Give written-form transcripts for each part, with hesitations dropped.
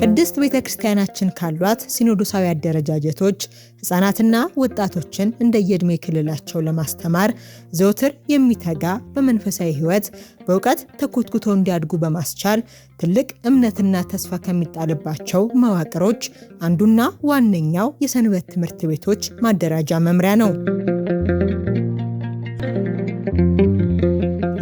ቅድስት ቤተክርስቲያናችን ካሏት ሲኖዶሳዊ አደረጃጀቶች ሕፃናትና ወጣቶችን እንደየዕድሜ ክልላቸው ለማስተማር ዘውትር የሚተጋ በመንፈሳዊ ሕይወት በእውቀት ተኮትኩተው እንዲያድጉ በማስቻል ትልቅ እምነትና ተስፋ ከሚጣልባቸው መዋቅሮች አንዱና ዋነኛው የሰንበት ትምህርት ቤቶች ማደራጃ መምሪያ ነው።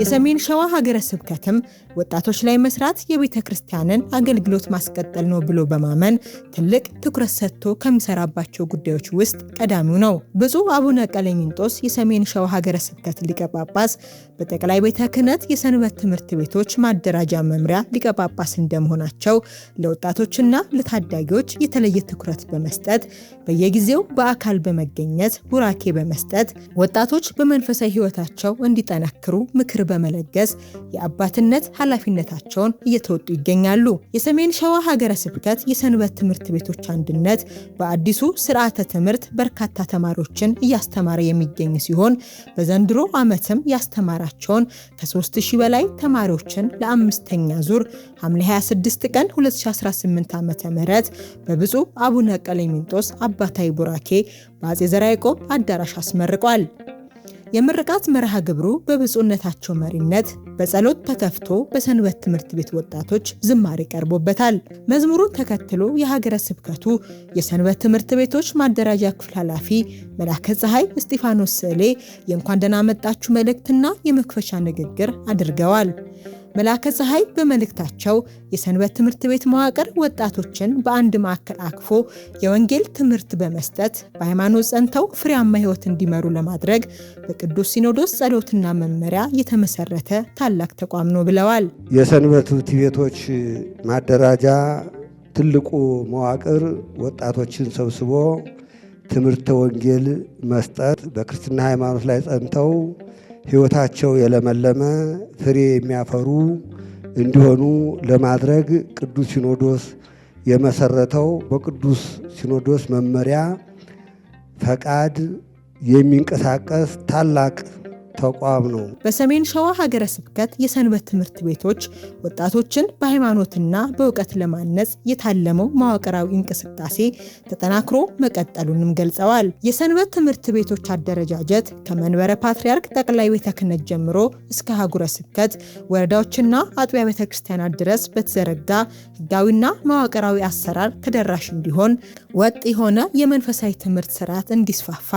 የሰሜን ሸዋ ሀገረ ስብከትም ወጣቶች ላይ መስራት የቤተ ክርስቲያንን አገልግሎት ማስቀጠል ነው ብሎ በማመን ትልቅ ትኩረት ሰጥቶ ከሚሰራባቸው ጉዳዮች ውስጥ ቀዳሚው ነው። ብፁዕ አቡነ ቀለሚንጦስ የሰሜን ሸዋ ሀገረ ስብከት ሊቀ ጳጳስ በጠቅላይ ቤተ ክህነት የሰንበት ትምህርት ቤቶች ማደራጃ መምሪያ ሊቀ ጳጳስ እንደመሆናቸው ለወጣቶችና ለታዳጊዎች የተለየ ትኩረት በመስጠት በየጊዜው በአካል በመገኘት ቡራኬ በመስጠት ወጣቶች በመንፈሳዊ ሕይወታቸው እንዲጠነክሩ ምክር በመለገስ የአባትነት ኃላፊነታቸውን እየተወጡ ይገኛሉ። የሰሜን ሸዋ ሀገረ ስብከት የሰንበት ትምህርት ቤቶች አንድነት በአዲሱ ስርዓተ ትምህርት በርካታ ተማሪዎችን እያስተማረ የሚገኝ ሲሆን በዘንድሮ ዓመትም ያስተማራቸውን ከ3000 በላይ ተማሪዎችን ለአምስተኛ ዙር ሐምሌ 26 ቀን 2018 ዓ.ም በብፁዕ አቡነ ቀለሚንጦስ አባታዊ ቡራኬ በአፄ ዘርዓ ያዕቆብ አዳራሽ አስመርቋል። የምርቃት መርሃ ግብሩ በብፁዕነታቸው መሪነት በጸሎት ተከፍቶ በሰንበት ትምህርት ቤት ወጣቶች ዝማሬ ቀርቦበታል። መዝሙሩን ተከትሎ የሀገረ ስብከቱ የሰንበት ትምህርት ቤቶች ማደራጃ ክፍል ኃላፊ መላከ ፀሐይ እስጢፋኖስ ስዕሌ የእንኳን ደህና መጣችሁ መልእክትና የመክፈቻ ንግግር አድርገዋል። መላከ ፀሐይ በመልእክታቸው የሰንበት ትምህርት ቤት መዋቅር ወጣቶችን በአንድ ማዕከል አቅፎ የወንጌል ትምህርት በመስጠት በሃይማኖት ጸንተው ፍሬያማ ሕይወት እንዲመሩ ለማድረግ በቅዱስ ሲኖዶስ ጸሎትና መመሪያ የተመሰረተ ታላቅ ተቋም ነው ብለዋል። የሰንበት ትምህርት ቤቶች ማደራጃ ትልቁ መዋቅር ወጣቶችን ሰብስቦ ትምህርተ ወንጌል መስጠት፣ በክርስትና ሃይማኖት ላይ ጸንተው ሕይወታቸው የለመለመ ፍሬ የሚያፈሩ እንዲሆኑ ለማድረግ ቅዱስ ሲኖዶስ የመሰረተው በቅዱስ ሲኖዶስ መመሪያ ፈቃድ የሚንቀሳቀስ ታላቅ ተቋም ነው። በሰሜን ሸዋ ሀገረ ስብከት የሰንበት ትምህርት ቤቶች ወጣቶችን በሃይማኖትና በእውቀት ለማነጽ የታለመው መዋቅራዊ እንቅስቃሴ ተጠናክሮ መቀጠሉንም ገልጸዋል። የሰንበት ትምህርት ቤቶች አደረጃጀት ከመንበረ ፓትርያርክ ጠቅላይ ቤተ ክህነት ጀምሮ እስከ ሀገረ ስብከት ወረዳዎችና አጥቢያ ቤተ ክርስቲያናት ድረስ በተዘረጋ ሕጋዊና መዋቅራዊ አሰራር ተደራሽ እንዲሆን ወጥ የሆነ የመንፈሳዊ ትምህርት ስርዓት እንዲስፋፋ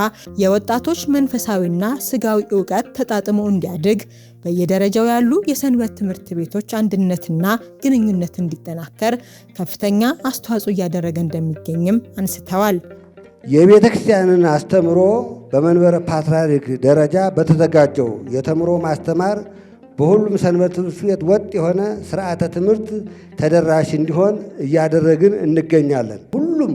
የወጣቶች መንፈሳዊና ስጋዊ ዕውቀት ተጣጥሞ እንዲያድግ በየደረጃው ያሉ የሰንበት ትምህርት ቤቶች አንድነትና ግንኙነት እንዲጠናከር ከፍተኛ አስተዋጽኦ እያደረገ እንደሚገኝም አንስተዋል። የቤተ ክርስቲያንን አስተምሮ በመንበረ ፓትርያርክ ደረጃ በተዘጋጀው የተምሮ ማስተማር በሁሉም ሰንበት ትምህርት ቤት ወጥ የሆነ ስርዓተ ትምህርት ተደራሽ እንዲሆን እያደረግን እንገኛለን። ሁሉም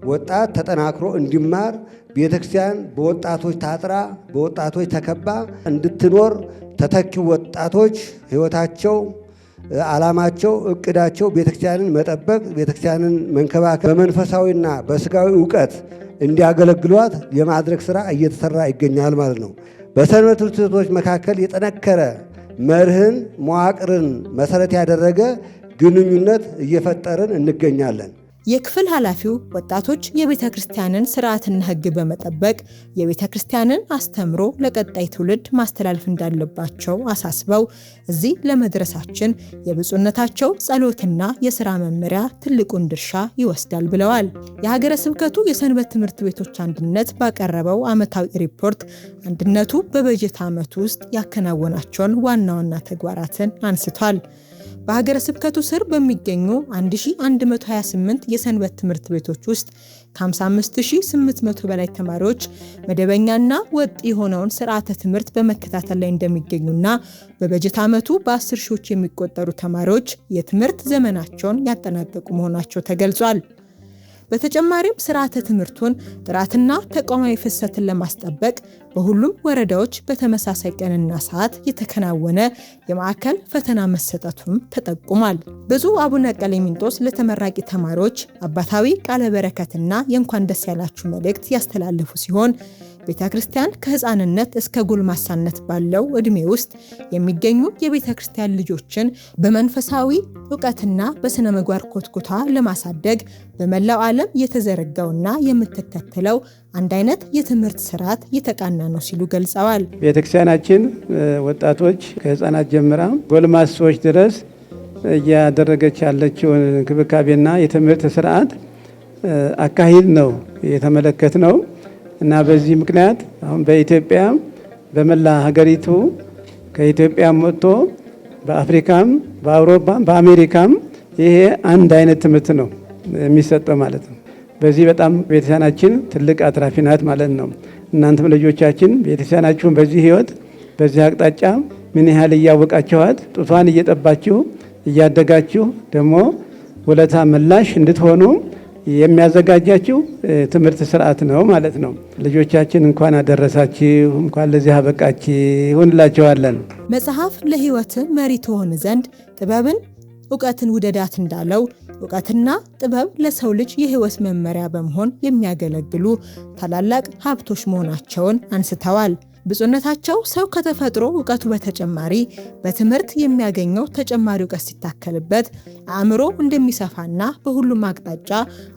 ወጣት ተጠናክሮ እንዲማር ቤተክርስቲያን በወጣቶች ታጥራ በወጣቶች ተከባ እንድትኖር ተተኪው ወጣቶች ሕይወታቸው፣ ዓላማቸው፣ እቅዳቸው ቤተክርስቲያንን መጠበቅ፣ ቤተክርስቲያንን መንከባከብ፣ በመንፈሳዊና በስጋዊ ዕውቀት እንዲያገለግሏት የማድረግ ሥራ እየተሰራ ይገኛል ማለት ነው። በሰንበት ትምህርት ቤቶች መካከል የጠነከረ መርህን መዋቅርን መሰረት ያደረገ ግንኙነት እየፈጠርን እንገኛለን። የክፍል ኃላፊው ወጣቶች የቤተ ክርስቲያንን ስርዓትና ሕግ በመጠበቅ የቤተ ክርስቲያንን አስተምሮ ለቀጣይ ትውልድ ማስተላለፍ እንዳለባቸው አሳስበው እዚህ ለመድረሳችን የብፁዕነታቸው ጸሎትና የሥራ መመሪያ ትልቁን ድርሻ ይወስዳል ብለዋል። የሀገረ ስብከቱ የሰንበት ትምህርት ቤቶች አንድነት ባቀረበው ዓመታዊ ሪፖርት አንድነቱ በበጀት ዓመቱ ውስጥ ያከናወናቸውን ዋና ዋና ተግባራትን አንስቷል። በሀገረ ስብከቱ ስር በሚገኙ 1128 የሰንበት ትምህርት ቤቶች ውስጥ ከ55800 በላይ ተማሪዎች መደበኛና ወጥ የሆነውን ስርዓተ ትምህርት በመከታተል ላይ እንደሚገኙና በበጀት ዓመቱ በ10 ሺዎች የሚቆጠሩ ተማሪዎች የትምህርት ዘመናቸውን ያጠናቀቁ መሆናቸው ተገልጿል። በተጨማሪም ስርዓተ ትምህርቱን ጥራትና ተቋማዊ ፍሰትን ለማስጠበቅ በሁሉም ወረዳዎች በተመሳሳይ ቀንና ሰዓት የተከናወነ የማዕከል ፈተና መሰጠቱም ተጠቁሟል። ብፁዕ አቡነ ቀሌምንጦስ ለተመራቂ ተማሪዎች አባታዊ ቃለ በረከትና የእንኳን ደስ ያላችሁ መልእክት ያስተላለፉ ሲሆን ቤተ ክርስቲያን ከህፃንነት እስከ ጎልማሳነት ባለው ዕድሜ ውስጥ የሚገኙ የቤተ ክርስቲያን ልጆችን በመንፈሳዊ ዕውቀትና በስነ ምግባር ኮትኩታ ለማሳደግ በመላው ዓለም የተዘረጋውና የምትከተለው አንድ አይነት የትምህርት ስርዓት የተቃና ነው ሲሉ ገልጸዋል። ቤተ ክርስቲያናችን ወጣቶች ከህፃናት ጀምራ ጎልማሶች ድረስ እያደረገች ያለችውን እንክብካቤና የትምህርት ስርዓት አካሂድ ነው የተመለከት ነው እና በዚህ ምክንያት አሁን በኢትዮጵያ በመላ ሀገሪቱ ከኢትዮጵያም ወጥቶ በአፍሪካም በአውሮፓም በአሜሪካም ይሄ አንድ አይነት ትምህርት ነው የሚሰጠው ማለት ነው። በዚህ በጣም ቤተክርስቲያናችን ትልቅ አትራፊ ናት ማለት ነው። እናንተም ልጆቻችን ቤተክርስቲያናችሁን በዚህ ህይወት በዚህ አቅጣጫ ምን ያህል እያወቃችኋት ጡቷን እየጠባችሁ እያደጋችሁ ደግሞ ውለታ ምላሽ እንድትሆኑ የሚያዘጋጃችሁ ትምህርት ስርዓት ነው ማለት ነው። ልጆቻችን እንኳን አደረሳችሁ፣ እንኳን ለዚህ አበቃችሁ እንላቸዋለን። መጽሐፍ ለህይወት መሪ ትሆን ዘንድ ጥበብን ዕውቀትን ውደዳት እንዳለው ዕውቀትና ጥበብ ለሰው ልጅ የህይወት መመሪያ በመሆን የሚያገለግሉ ታላላቅ ሀብቶች መሆናቸውን አንስተዋል። ብፁዕነታቸው ሰው ከተፈጥሮ ዕውቀቱ በተጨማሪ በትምህርት የሚያገኘው ተጨማሪ ዕውቀት ሲታከልበት አእምሮ እንደሚሰፋና በሁሉም አቅጣጫ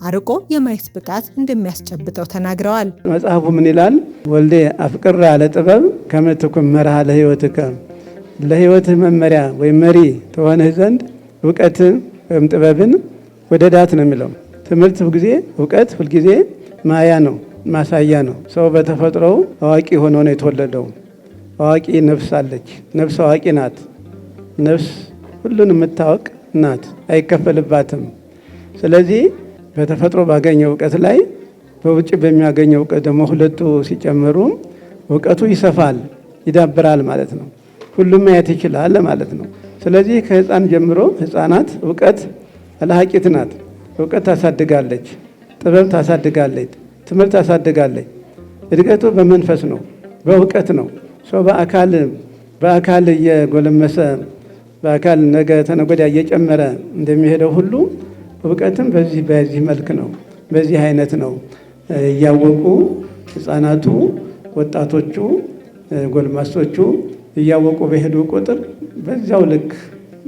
አርቆ የማየት ብቃት እንደሚያስጨብጠው ተናግረዋል። መጽሐፉ ምን ይላል? ወልዴ አፍቅራ ለጥበብ ከመ ትኩን መርሃ ለህይወትከ፣ ለህይወትህ መመሪያ ወይም መሪ ተሆንህ ዘንድ ዕውቀትን ወይም ጥበብን ወደዳት ነው የሚለው። ትምህርት ሁልጊዜ ዕውቀት ሁልጊዜ ማያ ነው፣ ማሳያ ነው። ሰው በተፈጥሮው አዋቂ ሆኖ ነው የተወለደው። አዋቂ ነፍስ አለች። ነፍስ አዋቂ ናት። ነፍስ ሁሉን የምታወቅ ናት፣ አይከፈልባትም። ስለዚህ በተፈጥሮ ባገኘው ዕውቀት ላይ በውጭ በሚያገኘው ዕውቀት ደግሞ ሁለቱ ሲጨምሩ ዕውቀቱ ይሰፋል፣ ይዳብራል ማለት ነው። ሁሉም ማየት ይችላል ማለት ነው። ስለዚህ ከህፃን ጀምሮ ህፃናት ዕውቀት አልሃቂት ናት። ዕውቀት ታሳድጋለች፣ ጥበብ ታሳድጋለች፣ ትምህርት ታሳድጋለች። እድገቱ በመንፈስ ነው፣ በእውቀት ነው። ሰው በአካል እየጎለመሰ በአካል ነገ ተነገ ወዲያ እየጨመረ እንደሚሄደው ሁሉ ዕውቀትም በዚህ መልክ ነው፣ በዚህ አይነት ነው እያወቁ ህፃናቱ፣ ወጣቶቹ፣ ጎልማሶቹ እያወቁ በሄዱ ቁጥር በዛው ልክ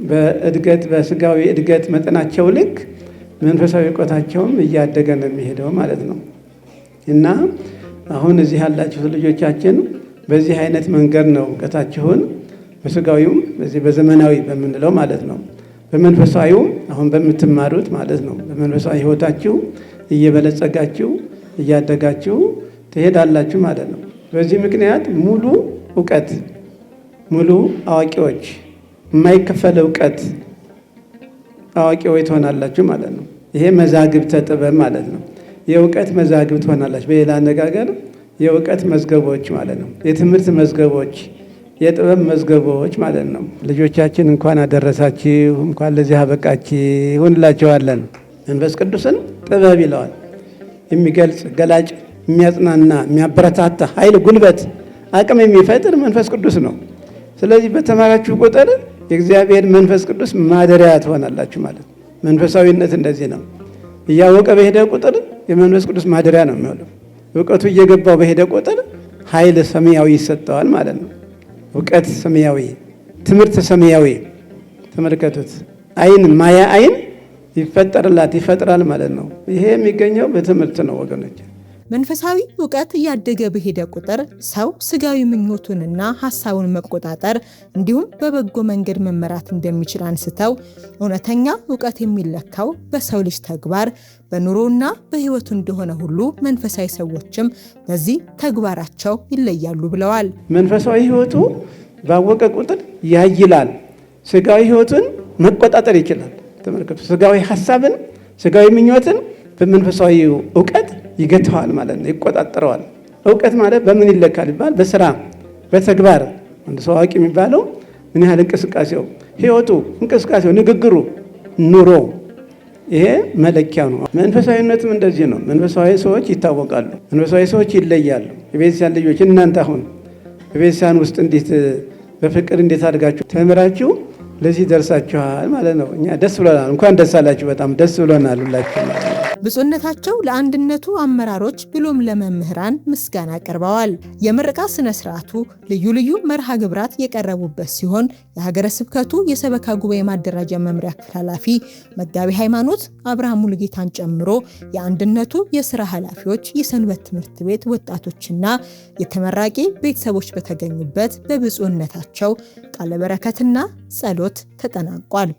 በእድገት በስጋዊ እድገት መጠናቸው ልክ መንፈሳዊ ዕውቀታቸውም እያደገ ነው የሚሄደው ማለት ነው። እና አሁን እዚህ ያላችሁ ልጆቻችን በዚህ አይነት መንገድ ነው ዕውቀታችሁን በስጋዊውም በዚህ በዘመናዊ በምንለው ማለት ነው፣ በመንፈሳዊውም አሁን በምትማሩት ማለት ነው። በመንፈሳዊ ህይወታችሁ እየበለጸጋችሁ እያደጋችሁ ትሄዳላችሁ ማለት ነው። በዚህ ምክንያት ሙሉ ዕውቀት፣ ሙሉ አዋቂዎች፣ የማይከፈል ዕውቀት አዋቂዎች ትሆናላችሁ ማለት ነው። ይሄ መዛግብተ ጥበብ ማለት ነው። የእውቀት መዛግብት ትሆናላችሁ። በሌላ አነጋገር የእውቀት መዝገቦች ማለት ነው። የትምህርት መዝገቦች፣ የጥበብ መዝገቦች ማለት ነው። ልጆቻችን እንኳን አደረሳችሁ፣ እንኳን ለዚህ አበቃችሁ እንላቸዋለን። መንፈስ ቅዱስን ጥበብ ይለዋል። የሚገልጽ ገላጭ፣ የሚያጽናና፣ የሚያበረታታ ኃይል፣ ጉልበት፣ አቅም የሚፈጥር መንፈስ ቅዱስ ነው። ስለዚህ በተማራችሁ ቁጥር የእግዚአብሔር መንፈስ ቅዱስ ማደሪያ ትሆናላችሁ ማለት ነው። መንፈሳዊነት እንደዚህ ነው። እያወቀ በሄደ ቁጥር የመንፈስ ቅዱስ ማደሪያ ነው የሚሆነው። እውቀቱ እየገባው በሄደ ቁጥር ኃይል ሰማያዊ ይሰጠዋል ማለት ነው። እውቀት ሰማያዊ፣ ትምህርት ሰማያዊ። ተመልከቱት። አይን ማያ አይን ይፈጥራል ማለት ነው። ይሄ የሚገኘው በትምህርት ነው ወገኖች። መንፈሳዊ ዕውቀት እያደገ በሄደ ቁጥር ሰው ስጋዊ ምኞቱንና ሀሳቡን መቆጣጠር እንዲሁም በበጎ መንገድ መመራት እንደሚችል አንስተው እውነተኛ ዕውቀት የሚለካው በሰው ልጅ ተግባር በኑሮና በሕይወቱ እንደሆነ ሁሉ መንፈሳዊ ሰዎችም በዚህ ተግባራቸው ይለያሉ ብለዋል። መንፈሳዊ ሕይወቱ ባወቀ ቁጥር ያይላል። ስጋዊ ሕይወቱን መቆጣጠር ይችላል። ተመልከቱ። ስጋዊ ሀሳብን፣ ስጋዊ ምኞትን በመንፈሳዊ ዕውቀት ይገተዋል ማለት ነው፣ ይቆጣጠረዋል። ዕውቀት ማለት በምን ይለካል ይባል? በስራ በተግባር። አንድ ሰው አዋቂ የሚባለው ምን ያህል እንቅስቃሴው፣ ህይወቱ፣ እንቅስቃሴው፣ ንግግሩ፣ ኑሮ ይሄ መለኪያው ነው። መንፈሳዊነትም እንደዚህ ነው። መንፈሳዊ ሰዎች ይታወቃሉ፣ መንፈሳዊ ሰዎች ይለያሉ። የቤተክርስቲያን ልጆች እናንተ አሁን በቤተክርስቲያን ውስጥ እንዴት በፍቅር እንዴት አድጋችሁ ተምራችሁ ለዚህ ደርሳችኋል ማለት ነው። እኛ ደስ ብሎናል። እንኳን ደስ አላችሁ። በጣም ደስ ብሎናል ሁላችሁ። ብፁዕነታቸው ለአንድነቱ አመራሮች ብሎም ለመምህራን ምስጋና አቅርበዋል። የምረቃ ስነ ስርዓቱ ልዩ ልዩ መርሃ ግብራት የቀረቡበት ሲሆን የሀገረ ስብከቱ የሰበካ ጉባኤ ማደራጃ መምሪያ ክፍል ኃላፊ መጋቢ ሃይማኖት አብርሃም ሙሉጌታን ጨምሮ የአንድነቱ የስራ ኃላፊዎች፣ የሰንበት ትምህርት ቤት ወጣቶችና የተመራቂ ቤተሰቦች በተገኙበት በብፁዕነታቸው ቃለ በረከትና ጸሎት ተጠናቋል።